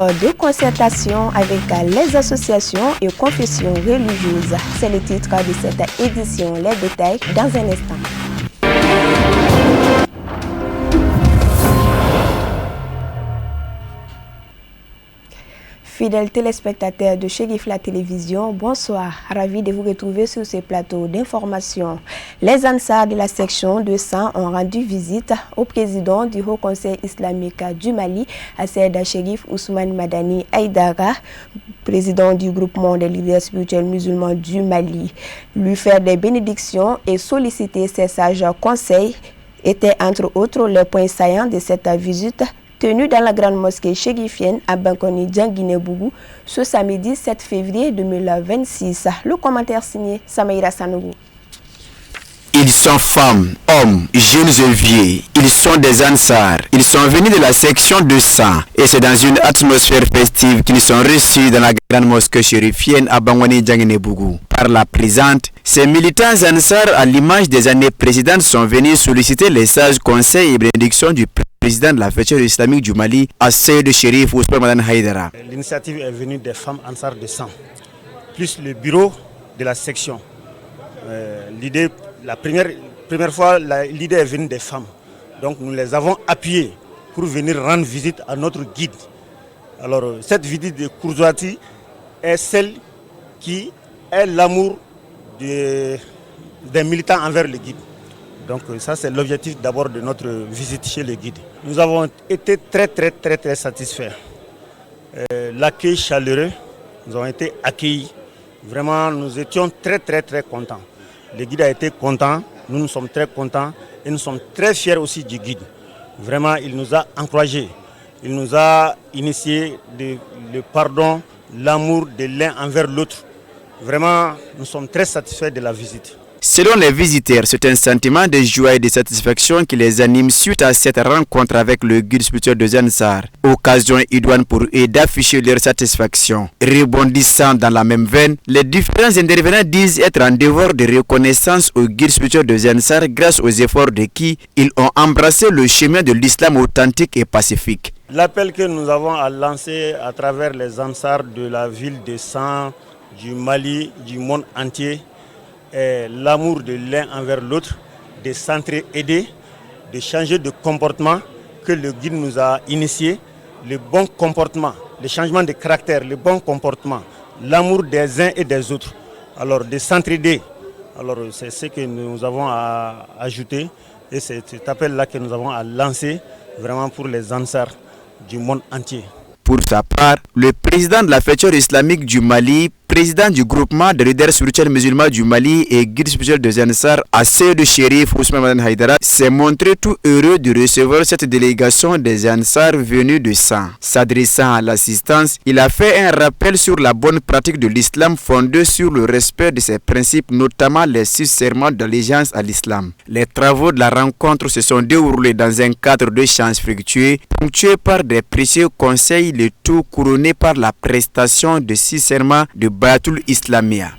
de concertation avec les associations et confessions religieuses. C'est le titre de cette édition. Les détails dans un instant. Fidèles téléspectateurs de Chérif la télévision, bonsoir. Ravi de vous retrouver sur ce plateau d'information. Les Ansars de la section 200 ont rendu visite au président du Haut Conseil islamique du Mali, Assed Chérif Ousmane Madani Aïdara, président du groupement des leaders spirituels musulmans du Mali. Lui faire des bénédictions et solliciter ses sages conseils étaient entre autres les points saillants de cette visite tenue dans la grande mosquée chérifienne à Bankoni Djanguiné-Bougou ce samedi 7 février 2026. Le commentaire signé Samaïra Sanougou. Ils sont femmes, hommes, jeunes et vieux. Ils sont des Ansars. Ils sont venus de la section 200 et c'est dans une atmosphère festive qu'ils sont reçus dans la grande mosquée chérifienne à Bankoni Djanguiné-Bougou. Par la présente, ces militants Ansars, à l'image des années précédentes, sont venus solliciter les sages conseils et bénédictions du président de la Fédération islamique du Mali, Assed Chérif Ousmane Madani Aïdara. L'initiative est venue des femmes Ansar de sang, plus le bureau de la section. L'idée, la première fois, l'idée est venue des femmes. Donc nous les avons appuyées pour venir rendre visite à notre guide. Alors cette visite de courtoisie est celle qui est l'amour des militants envers le guide. Donc ça c'est l'objectif d'abord de notre visite chez le guide. Nous avons été très satisfaits. L'accueil chaleureux, nous avons été accueillis. Vraiment nous étions très contents. Le guide a été content, nous sommes très contents et nous sommes très fiers aussi du guide. Vraiment il nous a encouragés, il nous a initié le pardon, l'amour de l'un envers l'autre. Vraiment nous sommes très satisfaits de la visite. Selon les visiteurs, c'est un sentiment de joie et de satisfaction qui les anime suite à cette rencontre avec le guide spirituel de Ansars. Occasion idoine pour eux d'afficher leur satisfaction. Rebondissant dans la même veine, les différents intervenants disent être en devoir de reconnaissance au guide spirituel de Ansars grâce aux efforts de qui ils ont embrassé le chemin de l'islam authentique et pacifique. L'appel que nous avons à lancer à travers les Ansars de la ville de San, du Mali, du monde entier, l'amour de l'un envers l'autre, de s'entraider, de changer de comportement que le guide nous a initié, le bon comportement, le changement de caractère, le bon comportement, l'amour des uns et des autres. Alors de s'entraider, alors c'est ce que nous avons à ajouter et c'est cet appel-là que nous avons à lancer vraiment pour les Ansars du monde entier. Pour sa part, le président de la Fédération islamique du Mali, président du groupement des leaders spirituels musulmans du Mali et guide spirituel de Ansars, Assed Chérif Ousmane Madani Aïdara, s'est montré tout heureux de recevoir cette délégation des Ansars venus de San. S'adressant à l'assistance, il a fait un rappel sur la bonne pratique de l'islam fondée sur le respect de ses principes, notamment les 6 serments d'allégeance à l'islam. Les travaux de la rencontre se sont déroulés dans un cadre d'échanges fructueux, ponctué par des précieux conseils, le tout couronné par la prestation de 6 serments de Bayatul Islamia.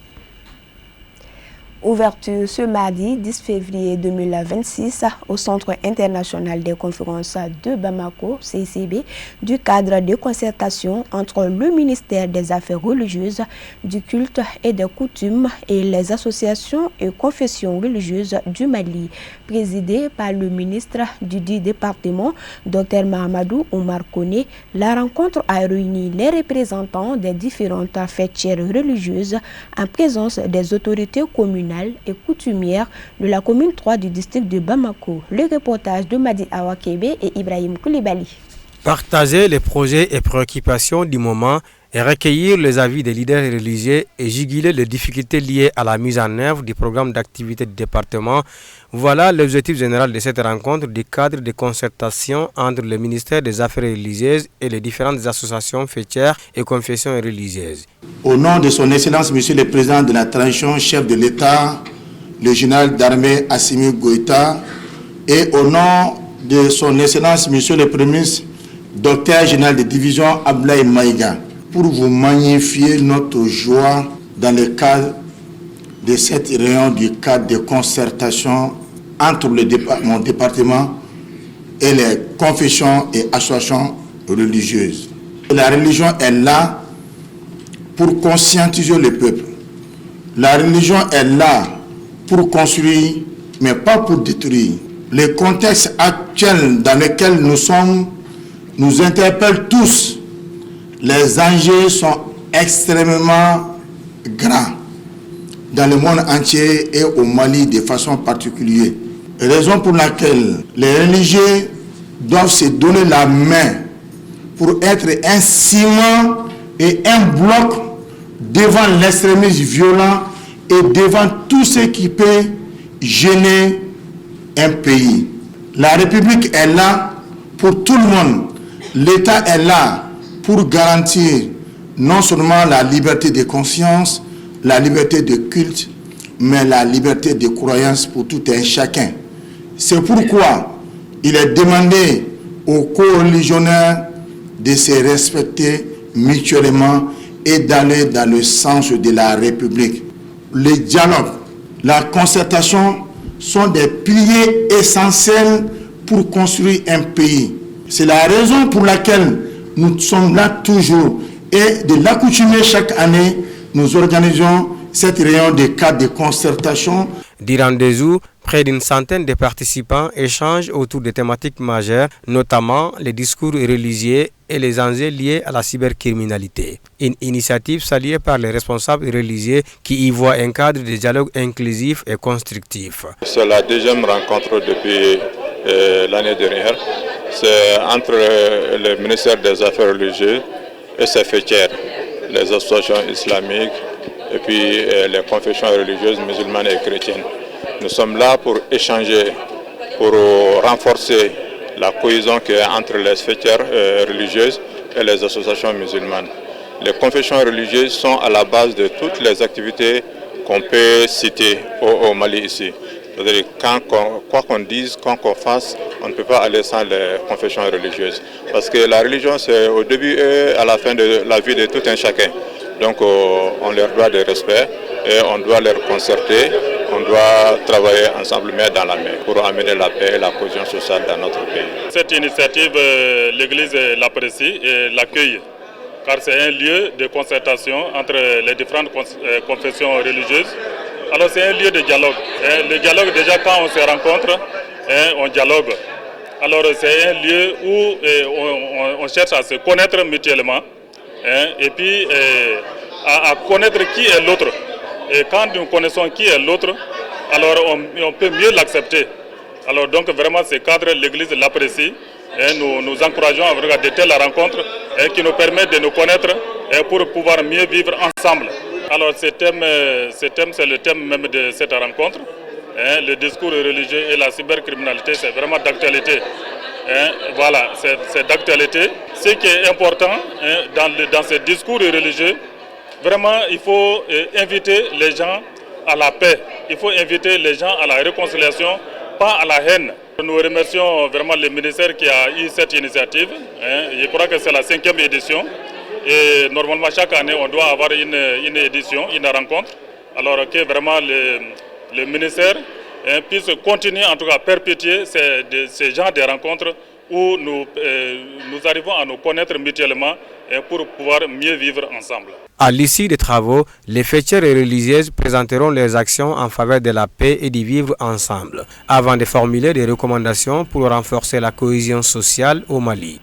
Ouverture ce mardi 10 février 2026 au Centre international des conférences de Bamako, CICB, du cadre de concertation entre le ministère des Affaires religieuses, du culte et des coutumes et les associations et confessions religieuses du Mali, présidé par le ministre du dit département, Dr Mahamadou Oumar Koné. La rencontre a réuni les représentants des différentes fêtières religieuses en présence des autorités communales et coutumière de la commune 3 du district de Bamako. Le reportage de Madi Awakebe et Ibrahim Koulibaly. Partager les projets et préoccupations du moment et recueillir les avis des leaders religieux et juguler les difficultés liées à la mise en œuvre du programme d'activité du département. Voilà l'objectif général de cette rencontre du cadre de concertation entre le ministère des Affaires religieuses et les différentes associations fêtières et confessions religieuses. Au nom de son Excellence, Monsieur le Président de la transition, chef de l'État, le général d'armée Assimi Goïta, et au nom de son Excellence, Monsieur le Premier ministre, Docteur général de division Ablaye Maïga, pour vous magnifier notre joie dans le cadre de cette réunion du cadre de concertation entre mon département et les confessions et associations religieuses. La religion est là pour conscientiser le peuple. La religion est là pour construire, mais pas pour détruire. Le contexte actuel dans lequel nous sommes nous interpelle tous. Les enjeux sont extrêmement grands dans le monde entier et au Mali de façon particulière. Raison pour laquelle les religieux doivent se donner la main pour être un ciment et un bloc devant l'extrémisme violent et devant tout ce qui peut gêner un pays. La République est là pour tout le monde. L'État est là pour garantir non seulement la liberté de conscience, la liberté de culte, mais la liberté de croyance pour tout un chacun. C'est pourquoi il est demandé aux co-religionnaires de se respecter mutuellement et d'aller dans le sens de la République. Le dialogue, la concertation sont des piliers essentiels pour construire un pays. C'est la raison pour laquelle nous sommes là toujours. Et de l'accoutumée chaque année, nous organisons cette réunion de cadre de concertation. Durant des jours, près d'une centaine de participants échangent autour de thématiques majeures, notamment les discours religieux et les enjeux liés à la cybercriminalité. Une initiative saluée par les responsables religieux qui y voient un cadre de dialogue inclusif et constructif. C'est la deuxième rencontre depuis l'année dernière. C'est entre le ministère des Affaires religieuses et ses fêtières, les associations islamiques et puis les confessions religieuses musulmanes et chrétiennes. Nous sommes là pour échanger, pour renforcer la cohésion qu'il y a entre les fêtières religieuses et les associations musulmanes. Les confessions religieuses sont à la base de toutes les activités qu'on peut citer au Mali ici. C'est-à-dire quoi qu'on dise, quoi qu'on fasse, on ne peut pas aller sans les confessions religieuses. Parce que la religion, c'est au début et à la fin de la vie de tout un chacun. Donc on leur doit du respect et on doit leur concerter, on doit travailler ensemble main dans la main pour amener la paix et la cohésion sociale dans notre pays. Cette initiative, l'Église l'apprécie et l'accueille, car c'est un lieu de concertation entre les différentes confessions religieuses. Alors c'est un lieu de dialogue. Le dialogue, déjà quand on se rencontre, on dialogue. Alors c'est un lieu où on cherche à se connaître mutuellement et puis à connaître qui est l'autre. Et quand nous connaissons qui est l'autre, alors on peut mieux l'accepter. Alors donc vraiment ce cadre, l'Église l'apprécie et nous encourageons à avoir de telles rencontres qui nous permettent de nous connaître pour pouvoir mieux vivre ensemble. Alors ce thème, c'est le thème même de cette rencontre. Le discours religieux et la cybercriminalité, c'est vraiment d'actualité. Voilà, c'est d'actualité. Ce qui est important dans ce discours religieux, vraiment, il faut inviter les gens à la paix. Il faut inviter les gens à la réconciliation, pas à la haine. Nous remercions vraiment le ministère qui a eu cette initiative. Je crois que c'est la 5e édition. Et normalement, chaque année, on doit avoir une édition, une rencontre. Alors que vraiment le ministère puisse continuer, en tout cas, à perpétuer ces genres de rencontres où nous arrivons à nous connaître mutuellement pour pouvoir mieux vivre ensemble. À l'issue des travaux, les fêtières religieuses présenteront leurs actions en faveur de la paix et du vivre ensemble, avant de formuler des recommandations pour renforcer la cohésion sociale au Mali.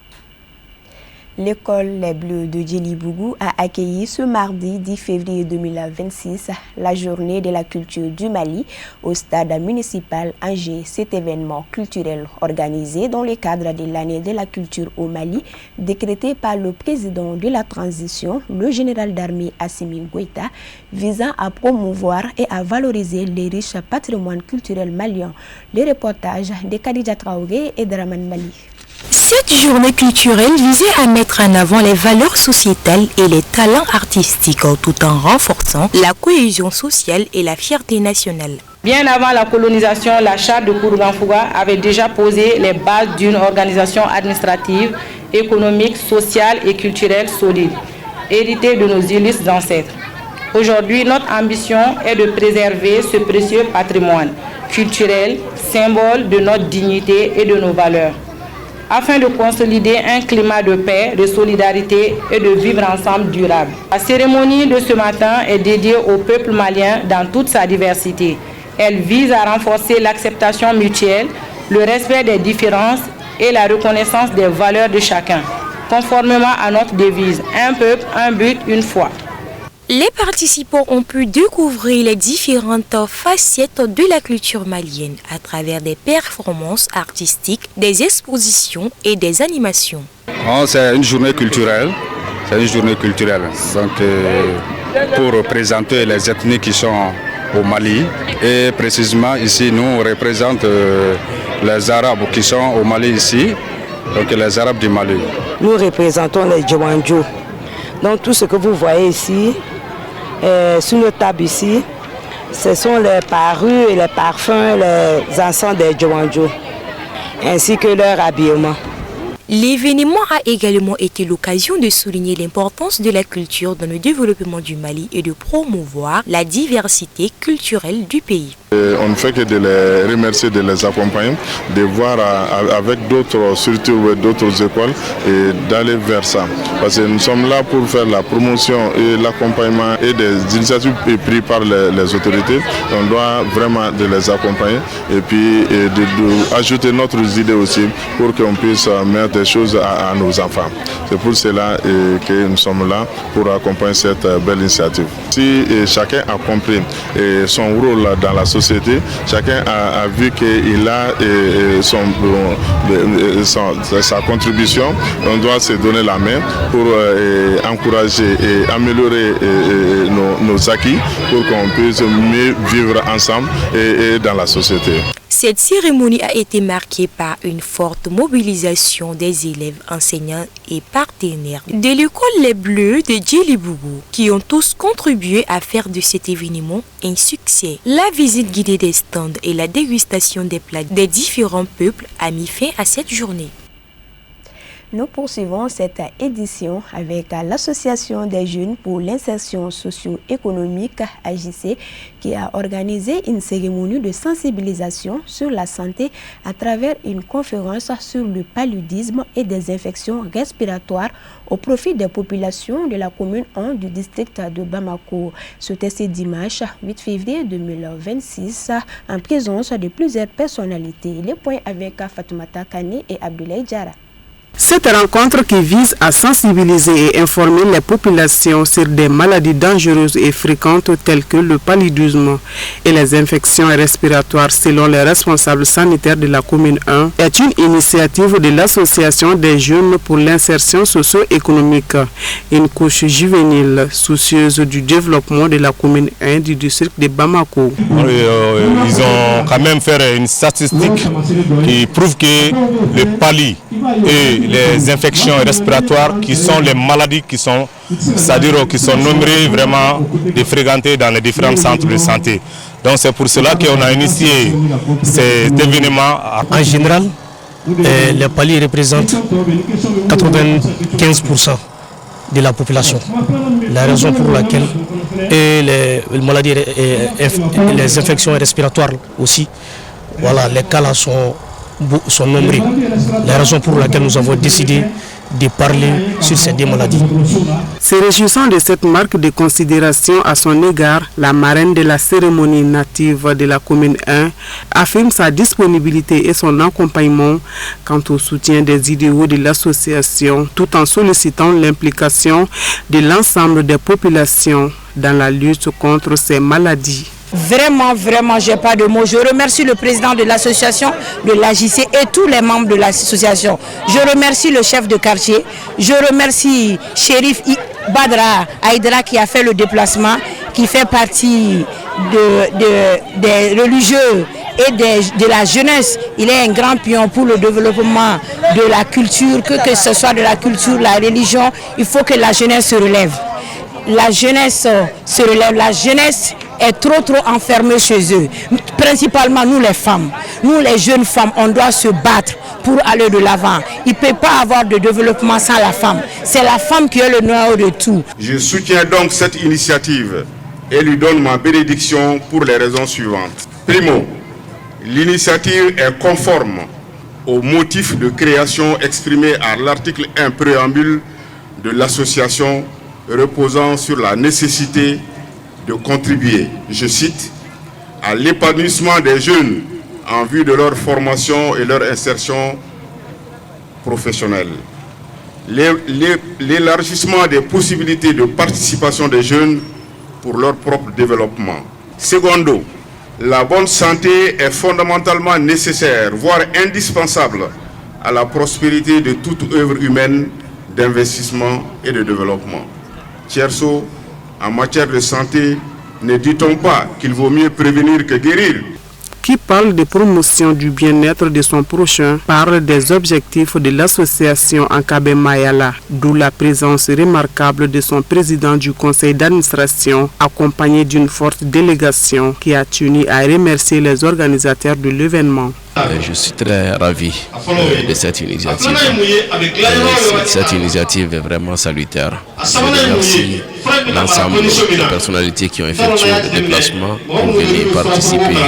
L'école Les Bleus de Djelibougou a accueilli ce mardi 10 février 2026 la journée de la culture du Mali au stade municipal Angers. Cet événement culturel organisé dans le cadre de l'année de la culture au Mali, décrété par le président de la transition, le général d'armée Assimi Goïta, visant à promouvoir et à valoriser les riches patrimoines culturels maliens. Les reportages de Khadija Traoré et Draman Mali. Cette journée culturelle visait à mettre en avant les valeurs sociétales et les talents artistiques tout en renforçant la cohésion sociale et la fierté nationale. Bien avant la colonisation, la charte de Kourougan-Fouga avait déjà posé les bases d'une organisation administrative, économique, sociale et culturelle solide, héritée de nos illustres ancêtres. Aujourd'hui, notre ambition est de préserver ce précieux patrimoine culturel, symbole de notre dignité et de nos valeurs. afin de consolider un climat de paix, de solidarité et de vivre ensemble durable. La cérémonie de ce matin est dédiée au peuple malien dans toute sa diversité. Elle vise à renforcer l'acceptation mutuelle, le respect des différences et la reconnaissance des valeurs de chacun, conformément à notre devise « Un peuple, un but, une foi ». Les participants ont pu découvrir les différentes facettes de la culture malienne à travers des performances artistiques, des expositions et des animations. C'est une journée culturelle. Donc, pour présenter les ethnies qui sont au Mali. Et précisément ici, nous on représente les Arabes qui sont au Mali ici, donc les Arabes du Mali. Nous représentons les Djawandjo. Donc tout ce que vous voyez ici, sur notre table ici, ce sont les parures et les parfums, les encens des Djawandjo, ainsi que leur habillement. L'événement a également été l'occasion de souligner l'importance de la culture dans le développement du Mali et de promouvoir la diversité culturelle du pays. On ne fait que de les remercier, de les accompagner, de voir avec d'autres, surtout d'autres écoles, et d'aller vers ça. Parce que nous sommes là pour faire la promotion et l'accompagnement et des initiatives prises par les autorités. On doit vraiment de les accompagner et puis ajouter notre idée aussi pour qu'on puisse mettre des choses à nos enfants. C'est pour cela que nous sommes là pour accompagner cette belle initiative. Si chacun a compris son rôle dans la société, chacun a vu qu'il a sa contribution, on doit se donner la main pour encourager et améliorer nos acquis pour qu'on puisse mieux vivre ensemble et dans la société. Cette cérémonie a été marquée par une forte mobilisation des élèves, enseignants et partenaires de l'école Les Bleus de Djelibougou qui ont tous contribué à faire de cet événement un succès. La visite guidée des stands et la dégustation des plats des différents peuples a mis fin à cette journée. Nous poursuivons cette édition avec l'Association des jeunes pour l'insertion socio-économique AJC qui a organisé une cérémonie de sensibilisation sur la santé à travers une conférence sur le paludisme et des infections respiratoires au profit des populations de la commune 1 du district de Bamako. C'était ce dimanche 8 février 2026 en présence de plusieurs personnalités. Les points avec Fatoumata Kane et Abdoulaye Diara. Cette rencontre qui vise à sensibiliser et informer les populations sur des maladies dangereuses et fréquentes telles que le paludisme et les infections respiratoires selon les responsables sanitaires de la commune 1 est une initiative de l'Association des jeunes pour l'insertion socio-économique, une couche juvénile soucieuse du développement de la commune 1 du district de Bamako. Ils ont quand même fait une statistique qui prouve que le paludisme et les infections respiratoires qui sont les maladies qui sont, c'est-à-dire qui sont nombrées vraiment et fréquentées dans les différents centres de santé. Donc c'est pour cela qu'on a initié cet événement. En général, les paludisme représentent 95% de la population. La raison pour laquelle les maladies et les infections respiratoires aussi, voilà, les cas là sont nombreux. La raison pour laquelle nous avons décidé de parler sur ces deux maladies. Se réjouissant de cette marque de considération à son égard, la marraine de la cérémonie native de la commune 1 affirme sa disponibilité et son accompagnement quant au soutien des idéaux de l'association, tout en sollicitant l'implication de l'ensemble des populations dans la lutte contre ces maladies. Vraiment, j'ai pas de mots. Je remercie le président de l'association de l'AJC et tous les membres de l'association. Je remercie le chef de quartier. Je remercie Chérif Badra Aïdra qui a fait le déplacement, qui fait partie des religieux et de la jeunesse. Il est un grand pion pour le développement de la culture, que ce soit de la culture, la religion. Il faut que la jeunesse se relève. La jeunesse se relève. La jeunesse est trop enfermée chez eux. Principalement nous les femmes, nous les jeunes femmes, on doit se battre pour aller de l'avant. Il ne peut pas avoir de développement sans la femme. C'est la femme qui est le noyau de tout. Je soutiens donc cette initiative et lui donne ma bénédiction pour les raisons suivantes. Primo, l'initiative est conforme aux motifs de création exprimés à l'article 1 préambule de l'association, reposant sur la nécessité de contribuer, je cite, à l'épanouissement des jeunes en vue de leur formation et leur insertion professionnelle. L'élargissement des possibilités de participation des jeunes pour leur propre développement. Secondo, la bonne santé est fondamentalement nécessaire, voire indispensable à la prospérité de toute œuvre humaine d'investissement et de développement. Tierso, en matière de santé, ne dit-on pas qu'il vaut mieux prévenir que guérir? Qui parle de promotion du bien-être de son prochain parle des objectifs de l'association Ankabe Mayala, d'où la présence remarquable de son président du conseil d'administration, accompagné d'une forte délégation qui a tenu à remercier les organisateurs de l'événement. Je suis très ravi de cette initiative. Cette initiative est vraiment salutaire. Je remercie l'ensemble des personnalités qui ont effectué le déplacement pour venir participer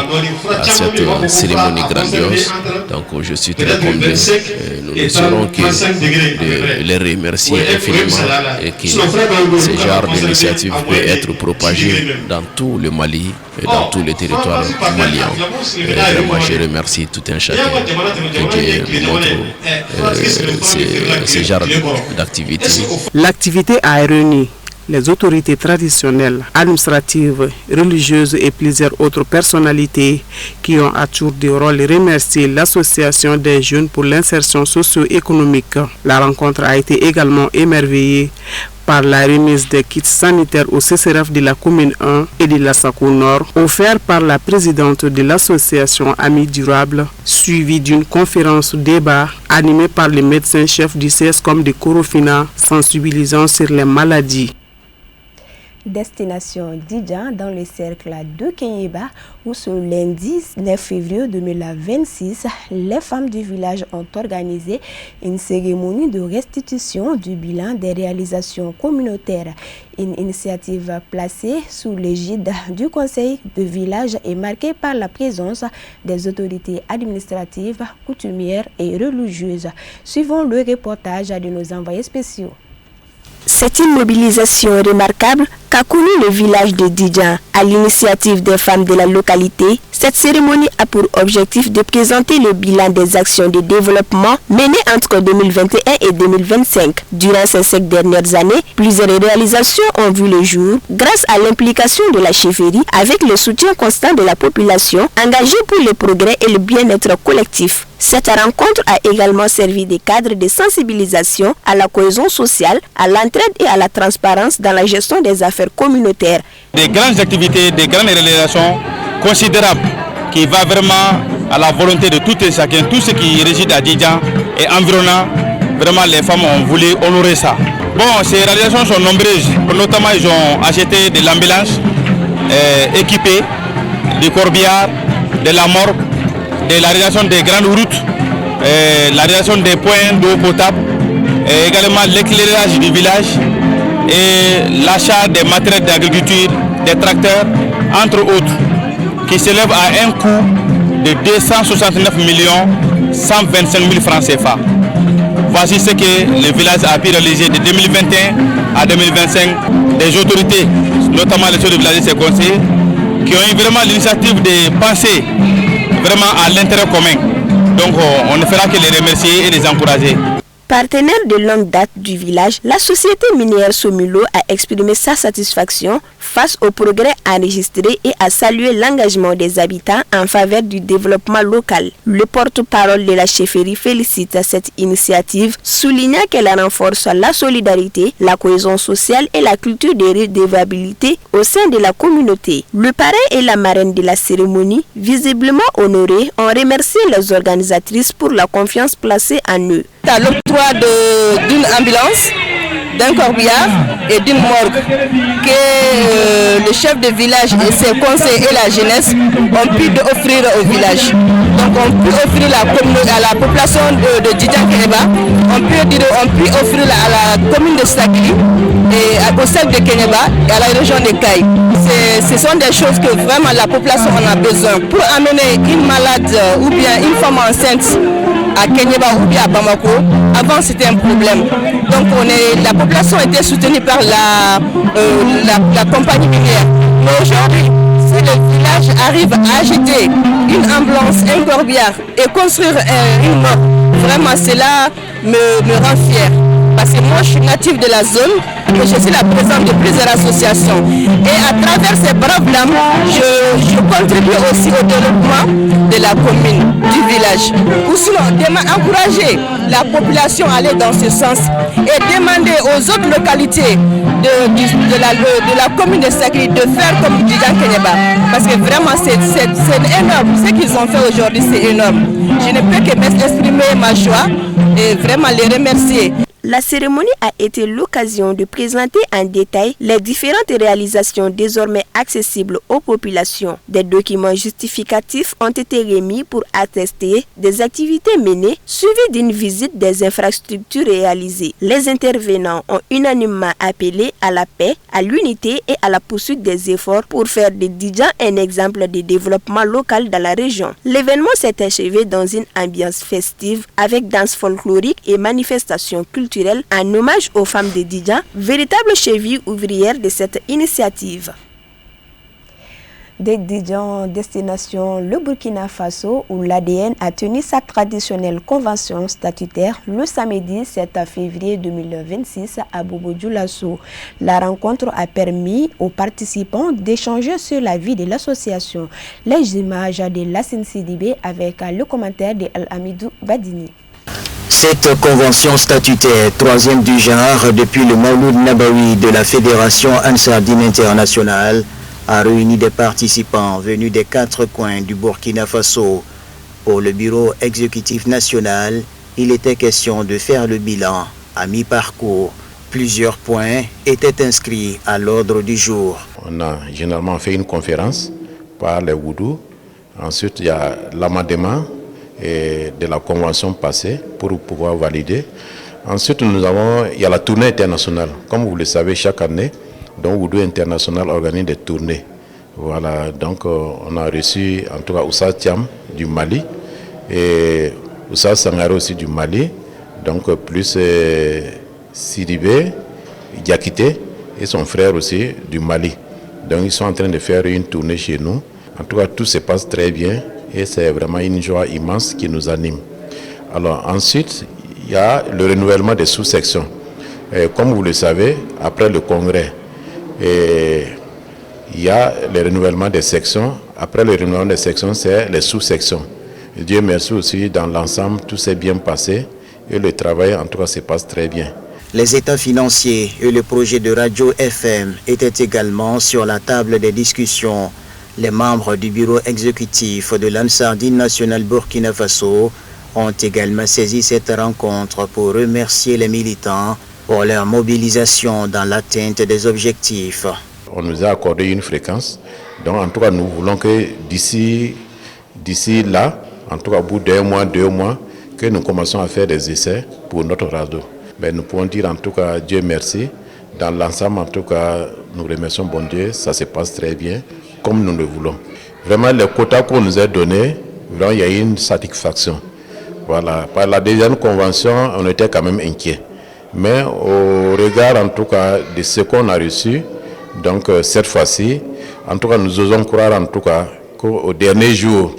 à cette cérémonie grandiose. Donc je suis très comblé. Nous ne saurons que de les remercier infiniment et que ce genre d'initiative peut être propagé dans tout le Mali et dans tout le territoire malien. Vraiment, je remercie tout un chacun que Dieu montre ce genre d'activité. L'activité a réuni les autorités traditionnelles, administratives, religieuses et plusieurs autres personnalités qui ont à tour de rôle remercié l'association des jeunes pour l'insertion socio-économique. La rencontre a été également émerveillée par la remise des kits sanitaires au CCRF de la commune 1 et de la Sakou Nord, offert par la présidente de l'association Amis Durable, suivie d'une conférence débat animée par le médecin-chef du CSCOM de Korofina, sensibilisant sur les maladies. Destination Didjan dans le cercle de Kenyeba où ce lundi 9 février 2026, les femmes du village ont organisé une cérémonie de restitution du bilan des réalisations communautaires. Une initiative placée sous l'égide du conseil de village et marquée par la présence des autorités administratives, coutumières et religieuses. Suivons le reportage de nos envoyés spéciaux. C'est une mobilisation remarquable qu'a connue le village de Didjan. À l'initiative des femmes de la localité, cette cérémonie a pour objectif de présenter le bilan des actions de développement menées entre 2021 et 2025. Durant ces 5 dernières années, plusieurs réalisations ont vu le jour grâce à l'implication de la chefferie avec le soutien constant de la population engagée pour le progrès et le bien-être collectif. Cette rencontre a également servi de cadre de sensibilisation à la cohésion sociale, à l'entraide et à la transparence dans la gestion des affaires communautaires. Des grandes activités, des grandes réalisations considérables qui vont vraiment à la volonté de tout et chacun, tout ce qui réside à Didjan et environnant. Vraiment, les femmes ont voulu honorer ça. Bon, ces réalisations sont nombreuses. Notamment, ils ont acheté de l'ambulance équipée, du corbillard, de la morgue, de la réalisation des grandes routes, la réalisation des points d'eau potable, et également l'éclairage du village et l'achat des matériels d'agriculture, des tracteurs, entre autres, qui s'élèvent à un coût de 269 125 000 francs CFA. Voici ce que le village a pu réaliser de 2021 à 2025. Des autorités, notamment les chefs de village et ses conseillers, qui ont eu vraiment l'initiative de penser vraiment à l'intérêt commun. Donc on ne fera que les remercier et les encourager. Partenaire de longue date du village, la société minière Somulo a exprimé sa satisfaction face au progrès enregistré et a salué l'engagement des habitants en faveur du développement local. Le porte-parole de la chefferie félicite cette initiative, soulignant qu'elle renforce la solidarité, la cohésion sociale et la culture de redevabilité au sein de la communauté. Le parrain et la marraine de la cérémonie, visiblement honorés, ont remercié les organisatrices pour la confiance placée en eux. À l'octroi d'une ambulance, d'un corbillard et d'une morgue que le chef de village et ses conseils et la jeunesse ont pu offrir au village. Donc on peut offrir à la population de Didjan Kenyeba, on peut offrir à la commune de Sakili et au cercle de Kenyeba et à la région de Kaï. Ce sont des choses que vraiment la population en a besoin pour amener une malade ou bien une femme enceinte à Kenyeba ou bien à Bamako, avant c'était un problème. Donc la population était soutenue par la compagnie minière. Mais aujourd'hui, si le village arrive à acheter une ambulance, un corbillard et construire une mort, vraiment cela me rend fier. Parce que moi je suis native de la zone et je suis la présidente de plusieurs associations. Et à travers ces braves dames, je contribue aussi au développement de la commune, du village. Ou sinon, encourager la population à aller dans ce sens et demander aux autres localités de la commune de Sakri de faire comme Didjan Kenyeba. Parce que vraiment c'est énorme. Ce qu'ils ont fait aujourd'hui, c'est énorme. Je ne peux que m'exprimer ma joie et vraiment les remercier. La cérémonie a été l'occasion de présenter en détail les différentes réalisations désormais accessibles aux populations. Des documents justificatifs ont été remis pour attester des activités menées, suivies d'une visite des infrastructures réalisées. Les intervenants ont unanimement appelé à la paix, à l'unité et à la poursuite des efforts pour faire de Didjan un exemple de développement local dans la région. L'événement s'est achevé dans une ambiance festive avec danse folklorique et manifestations culturelles en hommage aux femmes de Didjan, véritable cheville ouvrière de cette initiative. De Didjan, destination le Burkina Faso, où l'ADN a tenu sa traditionnelle convention statutaire le samedi 7 février 2026 à Bobo-Dioulasso. La rencontre a permis aux participants d'échanger sur la vie de l'association. Les images de Lassine Sidibé avec le commentaire de Al-Hamidou Badini. Cette convention statutaire, troisième du genre depuis le Mauloud Nabawi de la Fédération Ansardine Internationale, a réuni des participants venus des 4 coins du Burkina Faso. Pour le bureau exécutif national, il était question de faire le bilan à mi-parcours. Plusieurs points étaient inscrits à l'ordre du jour. On a généralement fait une conférence par les Woudou. Ensuite, il y a l'amendement de la convention passée pour pouvoir valider. Ensuite, il y a la tournée internationale. Comme vous le savez, chaque année, donc Woudou International organise des tournées. Voilà, donc on a reçu en tout cas Oussa Thiam du Mali et Oussa Sangare aussi du Mali, donc plus Sidibé, Diakité et son frère aussi du Mali. Donc ils sont en train de faire une tournée chez nous. En tout cas, tout se passe très bien. Et c'est vraiment une joie immense qui nous anime. Alors ensuite, il y a le renouvellement des sous-sections. Comme vous le savez, après le congrès, il y a le renouvellement des sections. Après le renouvellement des sections, c'est les sous-sections. Dieu merci aussi, dans l'ensemble, tout s'est bien passé et le travail, en tout cas, se passe très bien. Les états financiers et le projet de radio FM étaient également sur la table des discussions. Les membres du bureau exécutif de l'Ansardine nationale Burkina Faso ont également saisi cette rencontre pour remercier les militants pour leur mobilisation dans l'atteinte des objectifs. On nous a accordé une fréquence, donc en tout cas nous voulons que d'ici là, en tout cas au bout d'un mois, 2 mois, que nous commençons à faire des essais pour notre radio. Mais nous pouvons dire en tout cas Dieu merci. Dans l'ensemble, en tout cas, nous remercions bon Dieu, ça se passe très bien, comme nous le voulons. Vraiment, les quotas qu'on nous a donnés, vraiment, il y a eu une satisfaction. Voilà. Par la deuxième convention, on était quand même inquiets. Mais au regard, en tout cas, de ce qu'on a reçu, donc cette fois-ci, en tout cas, nous osons croire, en tout cas, qu'au dernier jour,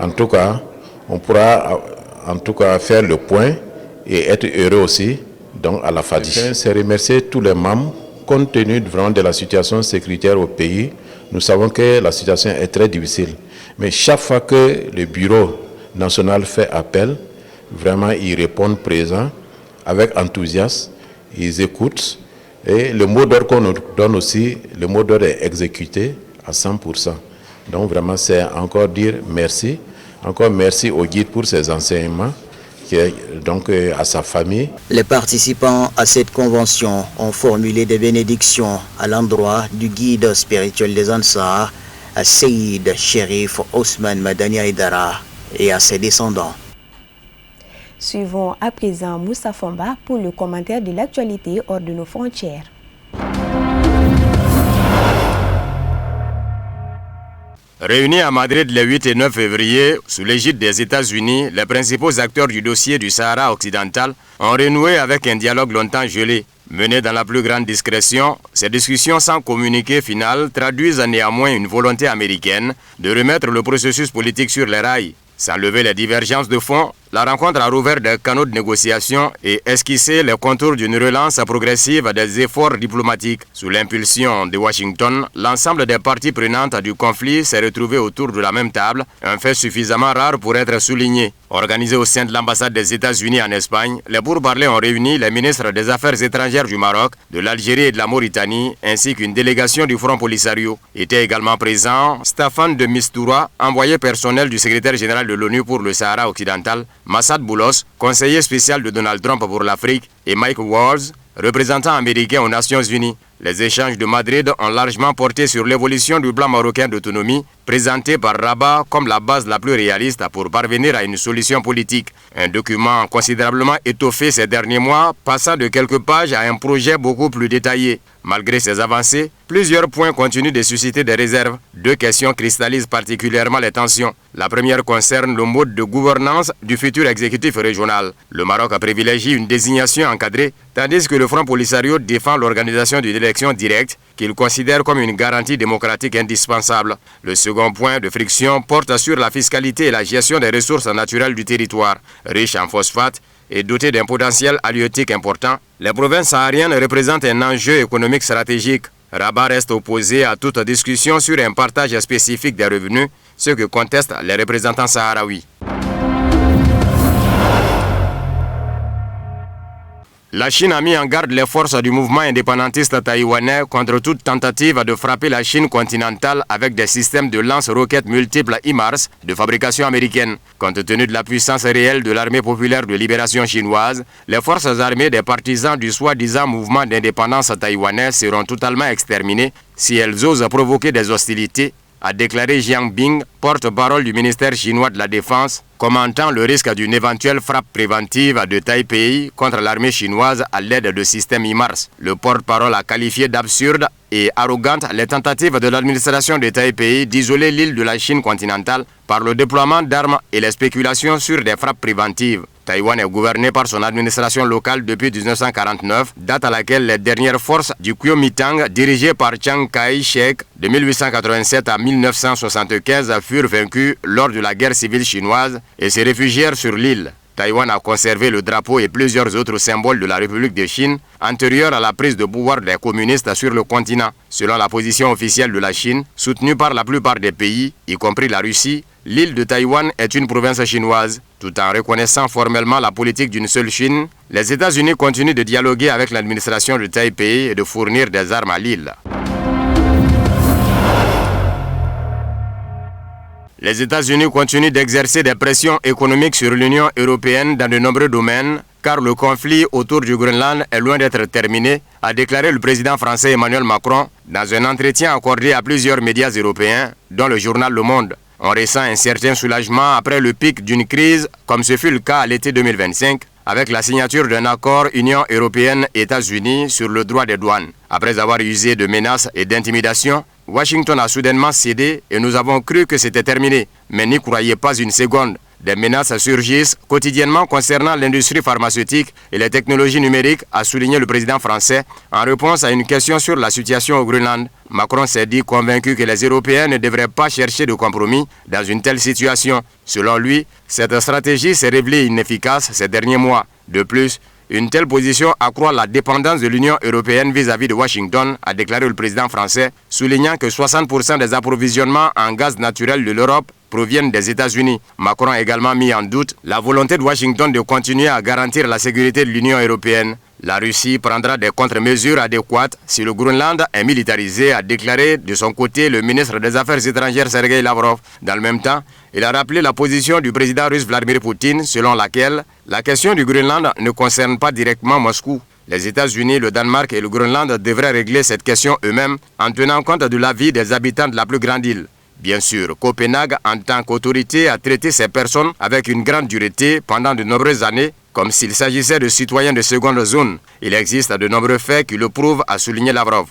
en tout cas, on pourra, en tout cas, faire le point et être heureux aussi. Donc à la FADI. C'est remercier tous les membres, compte tenu vraiment de la situation sécuritaire au pays. Nous savons que la situation est très difficile. Mais chaque fois que le bureau national fait appel, vraiment ils répondent présents, avec enthousiasme, ils écoutent. Et le mot d'ordre qu'on nous donne aussi, le mot d'ordre est exécuté à 100%. Donc vraiment c'est encore dire merci. Encore merci au guide pour ses enseignements. Donc à sa famille. Les participants à cette convention ont formulé des bénédictions à l'endroit du guide spirituel des Ansar, à Seyyid Sherif Ousmane Madani Aïdara et à ses descendants. Suivons à présent Moussa Fomba pour le commentaire de l'actualité hors de nos frontières. Réunis à Madrid les 8 et 9 février, sous l'égide des États-Unis, les principaux acteurs du dossier du Sahara occidental ont renoué avec un dialogue longtemps gelé. Mené dans la plus grande discrétion, ces discussions sans communiqué final traduisent néanmoins une volonté américaine de remettre le processus politique sur les rails. Sans lever les divergences de fond, la rencontre a rouvert des canaux de négociation et esquissé les contours d'une relance progressive des efforts diplomatiques. Sous l'impulsion de Washington, l'ensemble des parties prenantes du conflit s'est retrouvé autour de la même table, un fait suffisamment rare pour être souligné. Organisé au sein de l'ambassade des États-Unis en Espagne, les pourparlers ont réuni les ministres des Affaires étrangères du Maroc, de l'Algérie et de la Mauritanie, ainsi qu'une délégation du Front Polisario. Étaient également présents Staffan de Mistura, envoyé personnel du secrétaire général de l'ONU pour le Sahara occidental, Massad Boulos, conseiller spécial de Donald Trump pour l'Afrique, et Mike Waltz, représentant américain aux Nations Unies. Les échanges de Madrid ont largement porté sur l'évolution du plan marocain d'autonomie, présenté par Rabat comme la base la plus réaliste pour parvenir à une solution politique. Un document considérablement étoffé ces derniers mois, passant de quelques pages à un projet beaucoup plus détaillé. Malgré ces avancées, plusieurs points continuent de susciter des réserves. Deux questions cristallisent particulièrement les tensions. La première concerne le mode de gouvernance du futur exécutif régional. Le Maroc privilégie une désignation encadrée, tandis que le Front Polisario défend l'organisation d'une élection directe qu'il considère comme une garantie démocratique indispensable. Le second point de friction porte sur la fiscalité et la gestion des ressources naturelles du territoire. Riche en phosphate et doté d'un potentiel halieutique important, les provinces sahariennes représentent un enjeu économique stratégique. Rabat reste opposé à toute discussion sur un partage spécifique des revenus, ce que contestent les représentants sahraouis. La Chine a mis en garde les forces du mouvement indépendantiste taïwanais contre toute tentative de frapper la Chine continentale avec des systèmes de lance-roquettes multiples HIMARS de fabrication américaine. Compte tenu de la puissance réelle de l'armée populaire de libération chinoise, les forces armées des partisans du soi-disant mouvement d'indépendance taïwanais seront totalement exterminées si elles osent provoquer des hostilités, a déclaré Jiang Bing, porte-parole du ministère chinois de la Défense, commentant le risque d'une éventuelle frappe préventive de Taipei contre l'armée chinoise à l'aide de systèmes HIMARS. Le porte-parole a qualifié d'absurde et arrogante les tentatives de l'administration de Taipei d'isoler l'île de la Chine continentale par le déploiement d'armes et les spéculations sur des frappes préventives. Taïwan est gouverné par son administration locale depuis 1949, date à laquelle les dernières forces du Kuomintang, dirigées par Chiang Kai-shek de 1887 à 1975, furent vaincues lors de la guerre civile chinoise et se réfugièrent sur l'île. Taïwan a conservé le drapeau et plusieurs autres symboles de la République de Chine antérieurs à la prise de pouvoir des communistes sur le continent. Selon la position officielle de la Chine, soutenue par la plupart des pays, y compris la Russie, l'île de Taïwan est une province chinoise. Tout en reconnaissant formellement la politique d'une seule Chine, les États-Unis continuent de dialoguer avec l'administration de Taipei et de fournir des armes à l'île. Les États-Unis continuent d'exercer des pressions économiques sur l'Union européenne dans de nombreux domaines, car le conflit autour du Groenland est loin d'être terminé, a déclaré le président français Emmanuel Macron dans un entretien accordé à plusieurs médias européens, dont le journal Le Monde. On ressent un certain soulagement après le pic d'une crise, comme ce fut le cas à l'été 2025, avec la signature d'un accord Union européenne-États-Unis sur le droit des douanes. Après avoir usé de menaces et d'intimidations, Washington a soudainement cédé et nous avons cru que c'était terminé. Mais n'y croyez pas une seconde. Des menaces surgissent quotidiennement concernant l'industrie pharmaceutique et les technologies numériques, a souligné le président français en réponse à une question sur la situation au Groenland. Macron s'est dit convaincu que les Européens ne devraient pas chercher de compromis dans une telle situation. Selon lui, cette stratégie s'est révélée inefficace ces derniers mois. De plus, une telle position accroît la dépendance de l'Union européenne vis-à-vis de Washington, a déclaré le président français, soulignant que 60% des approvisionnements en gaz naturel de l'Europe proviennent des États-Unis. Macron a également mis en doute la volonté de Washington de continuer à garantir la sécurité de l'Union européenne. La Russie prendra des contre-mesures adéquates si le Groenland est militarisé, a déclaré de son côté le ministre des Affaires étrangères Sergei Lavrov. Dans le même temps, il a rappelé la position du président russe Vladimir Poutine, selon laquelle la question du Groenland ne concerne pas directement Moscou. Les États-Unis, le Danemark et le Groenland devraient régler cette question eux-mêmes en tenant compte de l'avis des habitants de la plus grande île. Bien sûr, Copenhague, en tant qu'autorité, a traité ces personnes avec une grande dureté pendant de nombreuses années, comme s'il s'agissait de citoyens de seconde zone. Il existe de nombreux faits qui le prouvent, a souligné Lavrov.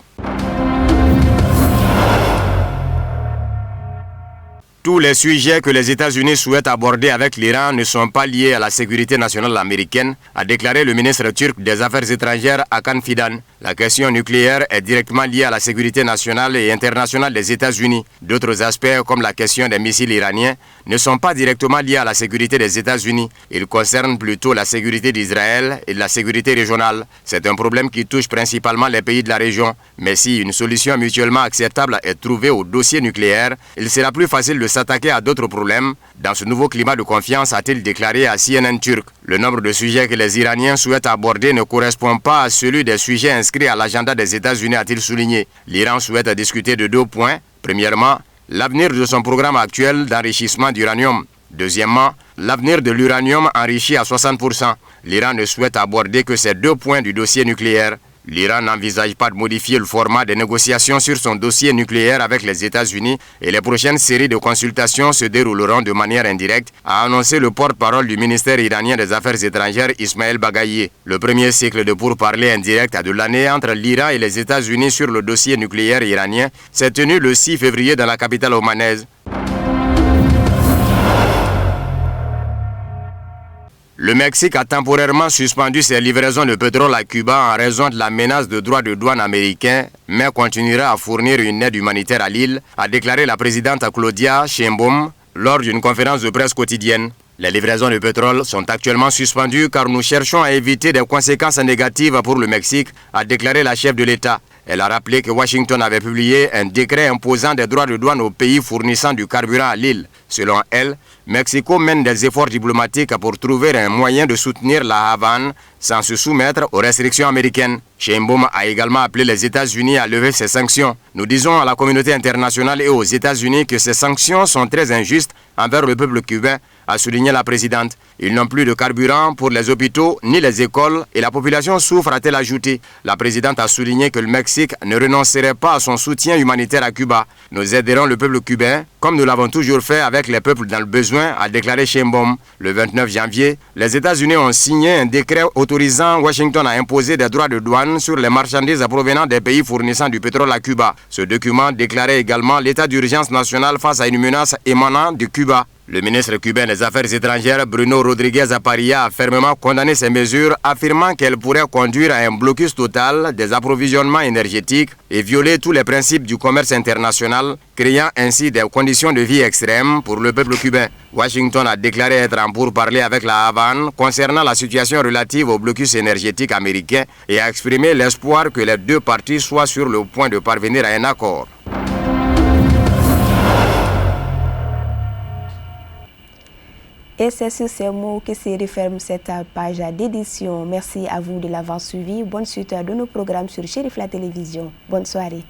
Tous les sujets que les États-Unis souhaitent aborder avec l'Iran ne sont pas liés à la sécurité nationale américaine, a déclaré le ministre turc des Affaires étrangères Hakan Fidan. La question nucléaire est directement liée à la sécurité nationale et internationale des États-Unis. D'autres aspects, comme la question des missiles iraniens, ne sont pas directement liés à la sécurité des États-Unis. Ils concernent plutôt la sécurité d'Israël et la sécurité régionale. C'est un problème qui touche principalement les pays de la région. Mais si une solution mutuellement acceptable est trouvée au dossier nucléaire, il sera plus facile de s'attaquer à d'autres problèmes. Dans ce nouveau climat de confiance, a-t-il déclaré à CNN turc. Le nombre de sujets que les Iraniens souhaitent aborder ne correspond pas à celui des sujets inscrits à l'agenda des États-Unis, a-t-il souligné. L'Iran souhaite discuter de 2 points. Premièrement, l'avenir de son programme actuel d'enrichissement d'uranium. Deuxièmement, l'avenir de l'uranium enrichi à 60%. L'Iran ne souhaite aborder que ces 2 points du dossier nucléaire. L'Iran n'envisage pas de modifier le format des négociations sur son dossier nucléaire avec les États-Unis et les prochaines séries de consultations se dérouleront de manière indirecte, a annoncé le porte-parole du ministère iranien des Affaires étrangères Ismaël Bagaï. Le premier cycle de pourparlers indirects de l'année entre l'Iran et les États-Unis sur le dossier nucléaire iranien s'est tenu le 6 février dans la capitale omanaise. Le Mexique a temporairement suspendu ses livraisons de pétrole à Cuba en raison de la menace de droits de douane américains, mais continuera à fournir une aide humanitaire à l'île, a déclaré la présidente Claudia Sheinbaum lors d'une conférence de presse quotidienne. Les livraisons de pétrole sont actuellement suspendues car nous cherchons à éviter des conséquences négatives pour le Mexique, a déclaré la chef de l'État. Elle a rappelé que Washington avait publié un décret imposant des droits de douane aux pays fournissant du carburant à l'île. Selon elle, Mexico mène des efforts diplomatiques pour trouver un moyen de soutenir la Havane sans se soumettre aux restrictions américaines. Sheinbaum a également appelé les États-Unis à lever ces sanctions. Nous disons à la communauté internationale et aux États-Unis que ces sanctions sont très injustes envers le peuple cubain, a souligné la présidente. Ils n'ont plus de carburant pour les hôpitaux ni les écoles et la population souffre, a-t-elle ajouté. La présidente a souligné que le Mexique ne renoncerait pas à son soutien humanitaire à Cuba. Nous aiderons le peuple cubain comme nous l'avons toujours fait avec les peuples dans le besoin, a déclaré Sheinbaum. Le 29 janvier, les États-Unis ont signé un décret autorisant Washington à imposer des droits de douane sur les marchandises provenant des pays fournissant du pétrole à Cuba. Ce document déclarait également l'état d'urgence nationale face à une menace émanant de Cuba. Le ministre cubain des Affaires étrangères Bruno Rodriguez Aparilla a fermement condamné ces mesures, affirmant qu'elles pourraient conduire à un blocus total des approvisionnements énergétiques et violer tous les principes du commerce international, créant ainsi des conditions de vie extrêmes pour le peuple cubain. Washington a déclaré être en pourparlers avec la Havane concernant la situation relative au blocus énergétique américain et a exprimé l'espoir que les 2 parties soient sur le point de parvenir à un accord. Et c'est sur ces mots que se referme cette page d'édition. Merci à vous de l'avoir suivi. Bonne suite de nos programmes sur Chérif la télévision. Bonne soirée.